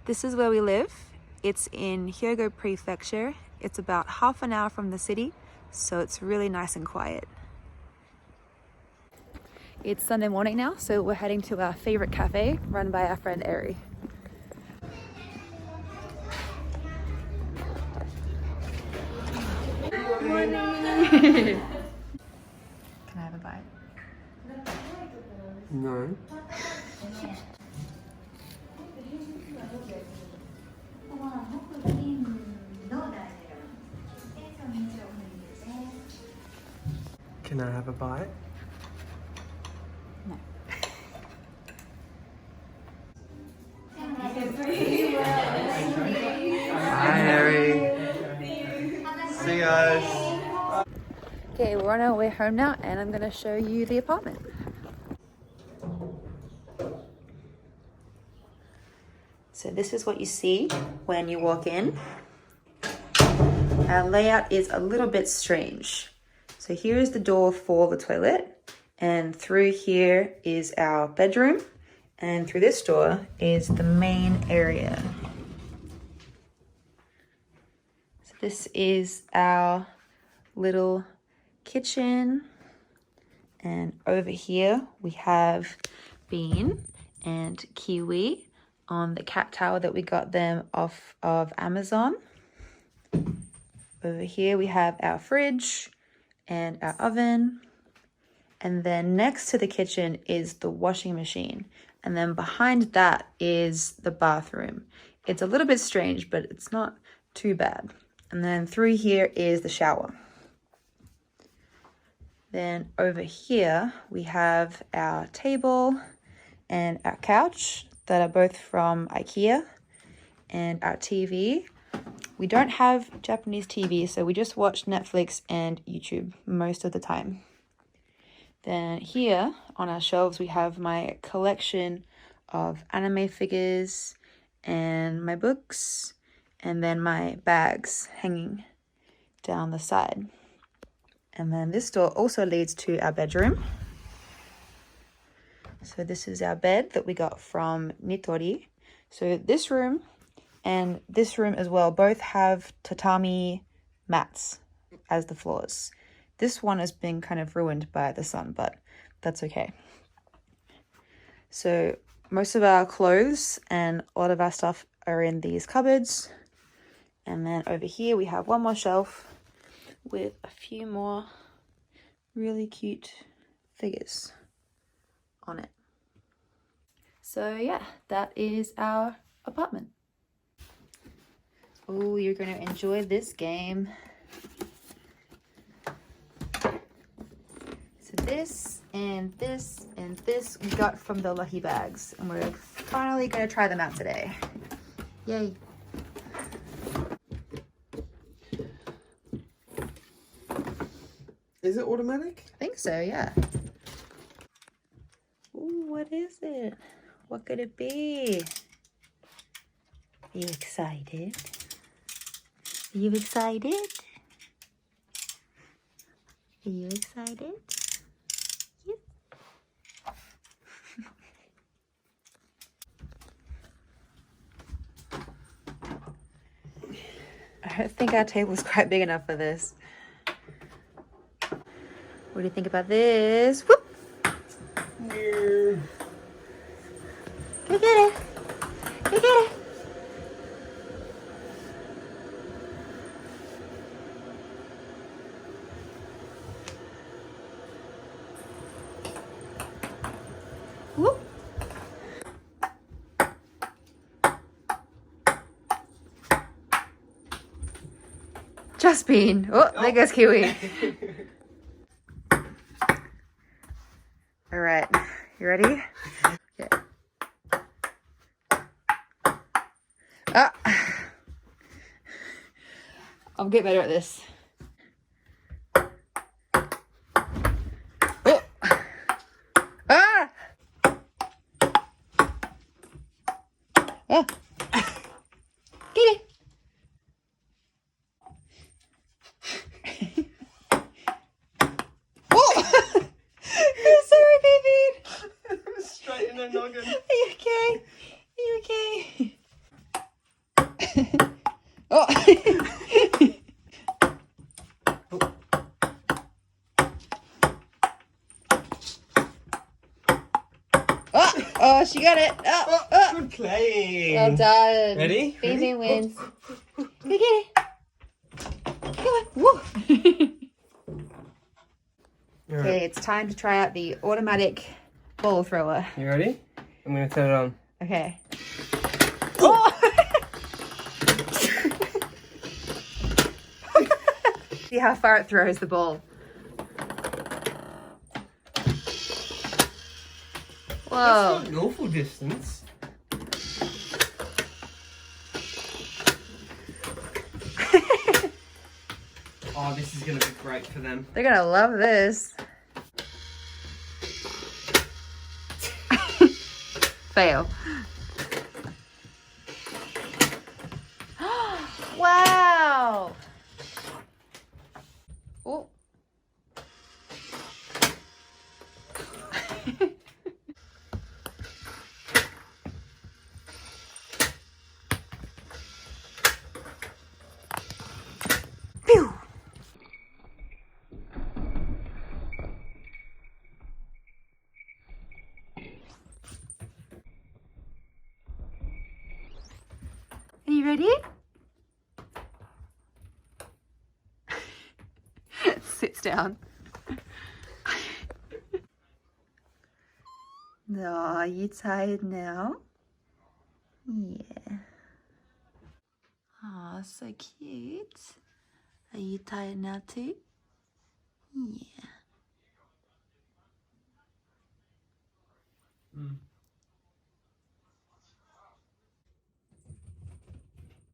This is where we live. It's in Hyogo Prefecture. It's about half an hour from the city, so it's really nice and quiet. It's Sunday morning now, so we're heading to our favorite cafe run by our friend Eri. Good morning! Can I have a bite? No. Can I have a bite? No. Hi, Harry. See you guys. Okay, we're on our way home now, and I'm gonna show you the apartment. So this is what you see when you walk in. Our layout is a little bit strange. So here is the door for the toilet, and through here is our bedroom, and through this door is the main area. So this is our little kitchen, and over here we have Bean and Kiwi on the cat towel that we got them off of Amazon. Over here we have our fridge and our oven, and then next to the kitchen is the washing machine, and then behind that is the bathroom. It's a little bit strange, but it's not too bad. And then through here is the shower. Then over here we have our table and our couch that are both from IKEA, and our TV. We don't have Japanese TV, so we just watch Netflix and YouTube most of the time. Then here on our shelves we have my collection of anime figures and my books, and then my bags hanging down the side. And then this door also leads to our bedroom. So this is our bed that we got from Nitori. So this room and this room as well both have tatami mats as the floors. This one has been kind of ruined by the sun, but that's okay. So most of our clothes and a lot of our stuff are in these cupboards. And then over here we have one more shelf with a few more really cute figures on it. So yeah, that is our apartment. Oh, you're gonna enjoy this game. So this and this and this we got from the Lucky Bags, and we're finally gonna try them out today. Yay. Is it automatic? I think so, yeah. Ooh, what is it? What could it be? Are you excited? Are you excited? Are you excited? Yes. I don't think our table is quite big enough for this. What do you think about this? Whoop! Yeah. Go get it! Go get it! Whoop! Just Bean. Oh, there goes Kiwi. All right, you ready? Okay. Ah, I'll get better at this. Oh. Ah. Yeah. Get it. Oh. I'm sorry, baby. Straight in the noggin. Are you okay? Are you okay? Oh. Oh, she got it. Oh. Good playing. Well done. Ready? Bing Ready? wins. Go get it. Come on. Woo. Okay, it's time to try out the automatic ball thrower. You ready? I'm gonna turn it on. Okay. Oh! See how far it throws the ball. Whoa. That's not an awful distance. Oh, this is gonna be great for them. They're gonna love this. Fail. Wow. Oh. Phew. Are you ready? Sits down. No, are you tired now? Yeah. Oh, so cute. Are you tired now too? Yeah.